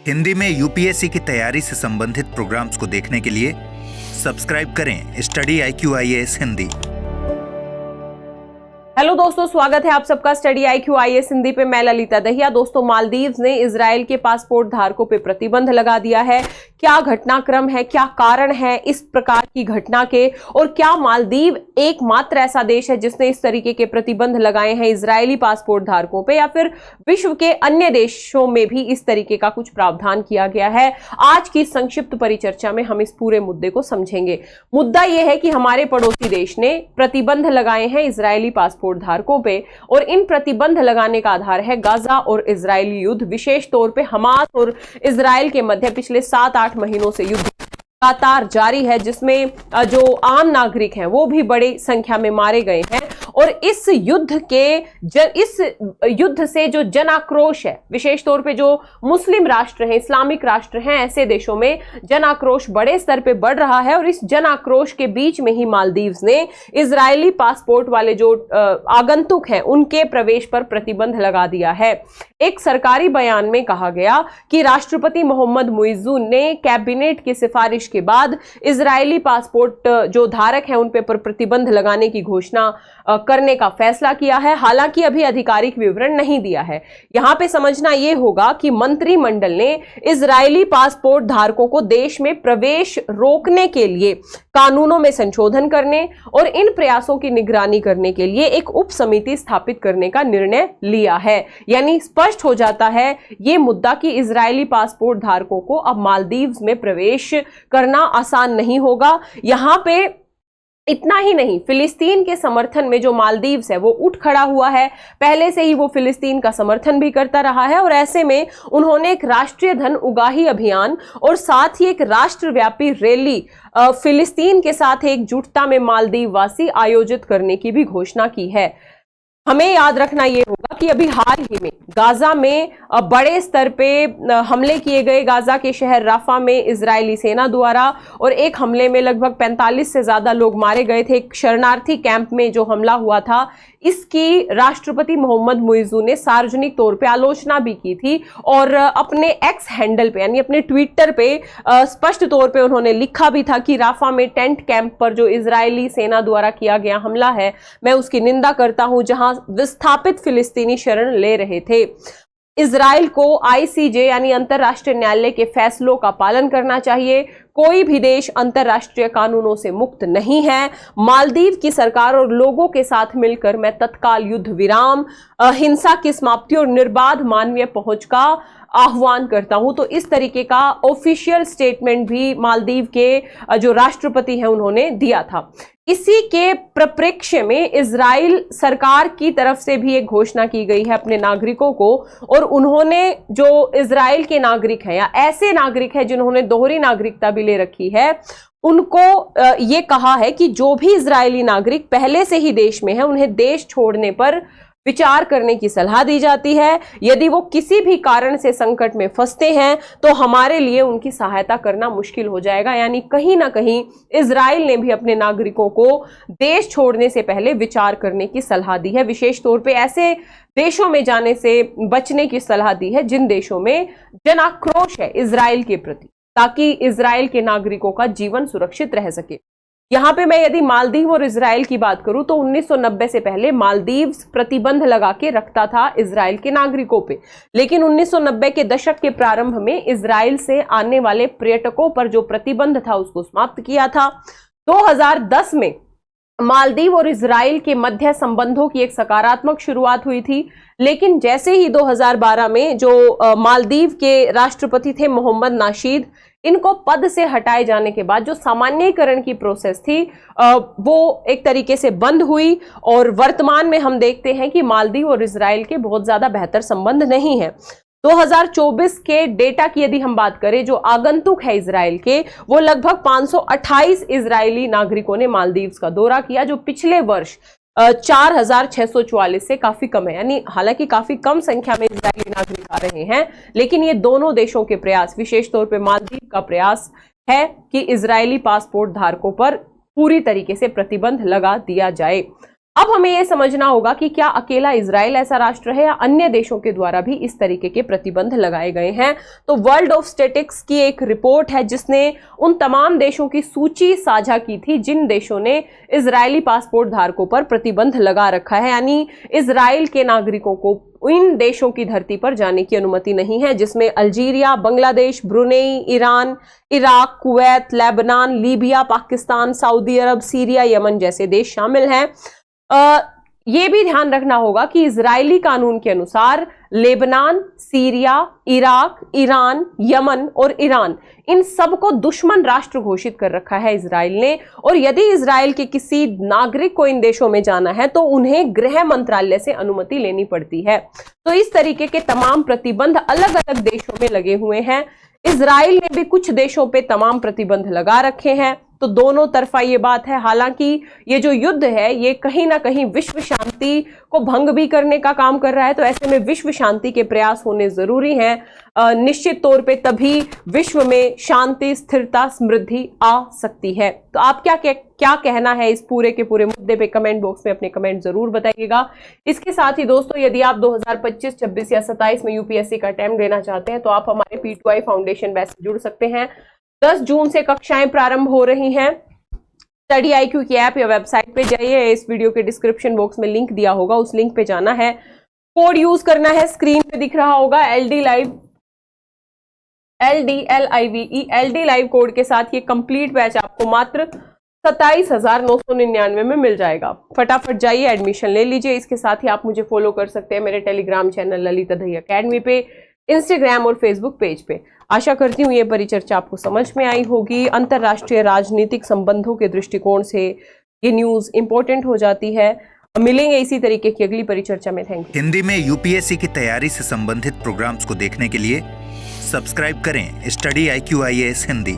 हिंदी में यूपीएससी की तैयारी से संबंधित प्रोग्राम्स को देखने के लिए सब्सक्राइब करें study IQ IAS Hindi. Hello दोस्तों, स्वागत है आप सबका स्टडी IQ IAS हिंदी पे। मैं ललिता दहिया। दोस्तों, मालदीव्स ने इजराइल के पासपोर्ट धारकों पे प्रतिबंध लगा दिया है। क्या घटनाक्रम है, क्या कारण है इस प्रकार की घटना के, और क्या मालदीव एकमात्र ऐसा देश है जिसने इस तरीके के प्रतिबंध लगाए हैं इजरायली पासपोर्ट धारकों पे, या फिर विश्व के अन्य देशों में भी इस तरीके का कुछ प्रावधान किया गया है? आज की संक्षिप्त परिचर्चा में हम इस पूरे मुद्दे को समझेंगे। मुद्दा यह है कि हमारे पड़ोसी देश ने प्रतिबंध लगाए हैं इजरायली पासपोर्ट धारकों पे, और इन प्रतिबंध लगाने का आधार है गाजा और इजरायली युद्ध। विशेष तौर पे हमास और इजराइल के मध्य पिछले 7-8 महीनों से युद्ध लगातार जारी है, जिसमें जो आम नागरिक हैं वो भी बड़ी संख्या में मारे गए हैं। और इस युद्ध से जो जन आक्रोश है, विशेष तौर पे जो मुस्लिम राष्ट्र हैं, इस्लामिक राष्ट्र हैं, ऐसे देशों में जन आक्रोश बड़े स्तर पे बढ़ रहा है। और इस जन आक्रोश के बीच में ही मालदीव्स ने इजरायली पासपोर्ट वाले जो आगंतुक हैं उनके प्रवेश पर प्रतिबंध लगा दिया है। एक सरकारी बयान में कहा गया कि राष्ट्रपति मोहम्मद मुइज़्ज़ुन ने कैबिनेट की सिफारिश के बाद इजरायली पासपोर्ट जो धारक हैं उन पर प्रतिबंध लगाने की घोषणा करने का फैसला किया है। हालांकि अभी आधिकारिक विवरण नहीं दिया है। यहां पे समझना यह होगा कि मंत्रिमंडल ने इजरायली पासपोर्ट धारकों को देश में प्रवेश रोकने के लिए कानूनों में संशोधन करने और इन प्रयासों की निगरानी करने के लिए एक उप समिति स्थापित करने का निर्णय लिया है। यानी स्पष्ट हो जाता है यह मुद्दा कि इजरायली पासपोर्ट धारकों को अब मालदीव्स में प्रवेश करना आसान नहीं होगा। यहां पे इतना ही नहीं, फिलिस्तीन के समर्थन में जो मालदीव्स है वो उठ खड़ा हुआ है। पहले से ही वो फिलिस्तीन का समर्थन भी करता रहा है, और ऐसे में उन्होंने एक राष्ट्रीय धन उगाही अभियान और साथ ही एक राष्ट्रव्यापी रैली फिलिस्तीन के साथ एकजुटता में मालदीव वासी आयोजित करने की भी घोषणा की है। हमें याद रखना यह होगा कि अभी हाल ही में गाजा में बड़े स्तर पे हमले किए गए। गाजा के शहर राफा में इजरायली सेना द्वारा, और एक हमले में लगभग 45 से ज्यादा लोग मारे गए थे। एक शरणार्थी कैंप में जो हमला हुआ था, इसकी राष्ट्रपति मोहम्मद मुइज़्ज़ुन ने सार्वजनिक तौर पे आलोचना भी की थी, और अपने एक्स हैंडल पे यानी अपने ट्विटर पे स्पष्ट तौर पे उन्होंने लिखा भी था कि राफा में टेंट कैंप पर जो इजरायली सेना द्वारा किया गया हमला है, मैं उसकी निंदा करता हूं, जहां विस्थापित फिलिस्तीनी शरण ले रहे थे। इजराइल को ICJ यानी अंतरराष्ट्रीय न्यायालय के फैसलों का पालन करना चाहिए। कोई भी देश अंतरराष्ट्रीय कानूनों से मुक्त नहीं है। मालदीव की सरकार और लोगों के साथ मिलकर मैं तत्काल युद्ध विराम, हिंसा की समाप्ति और निर्बाध मानवीय पहुंच का आह्वान करता हूं। तो इस तरीके का ऑफिशियल स्टेटमेंट भी मालदीव के जो राष्ट्रपति हैं उन्होंने दिया था। इसी के परिप्रेक्ष्य में इजराइल सरकार की तरफ से भी एक घोषणा की गई है अपने नागरिकों को, और उन्होंने जो इजराइल के नागरिक हैं या ऐसे नागरिक हैं जिन्होंने दोहरी नागरिकता भी ले रखी है, उनको ये कहा है कि जो भी इजरायली नागरिक पहले से ही देश में है उन्हें देश छोड़ने पर विचार करने की सलाह दी जाती है। यदि वो किसी भी कारण से संकट में फंसते हैं तो हमारे लिए उनकी सहायता करना मुश्किल हो जाएगा। यानी कहीं ना कहीं इजराइल ने भी अपने नागरिकों को देश छोड़ने से पहले विचार करने की सलाह दी है। विशेष तौर पे ऐसे देशों में जाने से बचने की सलाह दी है जिन देशों में जन आक्रोश है इजराइल के प्रति, ताकि इजराइल के नागरिकों का जीवन सुरक्षित रह सके। यहां पे मैं यदि मालदीव और इजराइल की बात करूं तो 1990 से पहले मालदीव प्रतिबंध लगा के रखता था इजराइल के नागरिकों पे, लेकिन 1990 के दशक के प्रारंभ में इजराइल से आने वाले पर्यटकों पर जो प्रतिबंध था उसको समाप्त किया था। 2010 में मालदीव और इजराइल के मध्य संबंधों की एक सकारात्मक शुरुआत हुई थी, लेकिन जैसे ही 2012 में जो मालदीव के राष्ट्रपति थे मोहम्मद नाशीद, इनको पद से हटाए जाने के बाद जो सामान्यीकरण की प्रोसेस थी वो एक तरीके से बंद हुई, और वर्तमान में हम देखते हैं कि मालदीव और इजराइल के बहुत ज्यादा बेहतर संबंध नहीं है। 2024 के डेटा की यदि हम बात करें, जो आगंतुक है इजराइल के, वो लगभग 528 इजरायली नागरिकों ने मालदीव्स का दौरा किया, जो पिछले वर्ष 4644 से काफी कम है। यानी हालांकि काफी कम संख्या में इजरायली नागरिक आ रहे हैं, लेकिन ये दोनों देशों के प्रयास, विशेष तौर पे मालदीव का प्रयास है कि इजरायली पासपोर्ट धारकों पर पूरी तरीके से प्रतिबंध लगा दिया जाए। अब हमें यह समझना होगा कि क्या अकेला इजराइल ऐसा राष्ट्र है या अन्य देशों के द्वारा भी इस तरीके के प्रतिबंध लगाए गए हैं। तो वर्ल्ड ऑफ स्टैटिस्टिक्स की एक रिपोर्ट है जिसने उन तमाम देशों की सूची साझा की थी जिन देशों ने इजरायली पासपोर्ट धारकों पर प्रतिबंध लगा रखा है, यानी इजराइल के नागरिकों को इन देशों की धरती पर जाने की अनुमति नहीं है, जिसमें Algeria, Bangladesh, Brunei, Iran, Iraq, Kuwait, Lebanon, Libya, Pakistan, Saudi Arab, Syria, Yemen जैसे देश शामिल हैं। ये भी ध्यान रखना होगा कि इजरायली कानून के अनुसार Lebanon, Syria, Iraq, Iran, Yemen और ईरान इन सबको दुश्मन राष्ट्र घोषित कर रखा है इजराइल ने, और यदि इजराइल के किसी नागरिक को इन देशों में जाना है तो उन्हें गृह मंत्रालय से अनुमति लेनी पड़ती है। तो इस तरीके के तमाम प्रतिबंध अलग अलग देशों में लगे हुए हैं। इजराइल ने भी कुछ देशों पे तमाम प्रतिबंध लगा रखे हैं, तो दोनों तरफा ये बात है। हालांकि ये जो युद्ध है ये कहीं ना कहीं विश्व शांति को भंग भी करने का काम कर रहा है, तो ऐसे में विश्व शांति के प्रयास होने जरूरी हैं। निश्चित तौर पे तभी विश्व में शांति, स्थिरता, समृद्धि आ सकती है। तो आप क्या कहना है इस पूरे के पूरे मुद्दे पे कमेंट बॉक्स में अपने कमेंट जरूर बताइएगा। इसके साथ ही दोस्तों, यदि आप 2025, 26 या 27 में यूपीएससी का अटेम्प्ट लेना चाहते हैं तो आप हमारे P2I फाउंडेशन बैच से जुड़ सकते हैं। 10 जून से कक्षाएं प्रारंभ हो रही हैं। स्टडी IQ की ऐप या वेबसाइट पे जाइए, इस वीडियो के डिस्क्रिप्शन बॉक्स में लिंक दिया होगा, उस लिंक पे जाना है, कोड यूज करना है, स्क्रीन पे दिख रहा होगा LD लाइव कोड के साथ ये कंप्लीट बैच आपको मात्र 27,999 में मिल जाएगा। फटाफट जाइए, एडमिशन ले लीजिए। इसके साथ ही आप मुझे फॉलो कर सकते हैं मेरे टेलीग्राम चैनल ललिता दही अकेडमी पे, इंस्टाग्राम और फेसबुक पेज पे। आशा करती हूँ ये परिचर्चा आपको समझ में आई होगी। अंतर्राष्ट्रीय राजनीतिक संबंधों के दृष्टिकोण से ये न्यूज इंपॉर्टेंट हो जाती है। मिलेंगे इसी तरीके की अगली परिचर्चा में। Thank you. हिंदी में यूपीएससी की तैयारी से संबंधित प्रोग्राम्स को देखने के लिए सब्सक्राइब करें स्टडी IQ IAS हिंदी।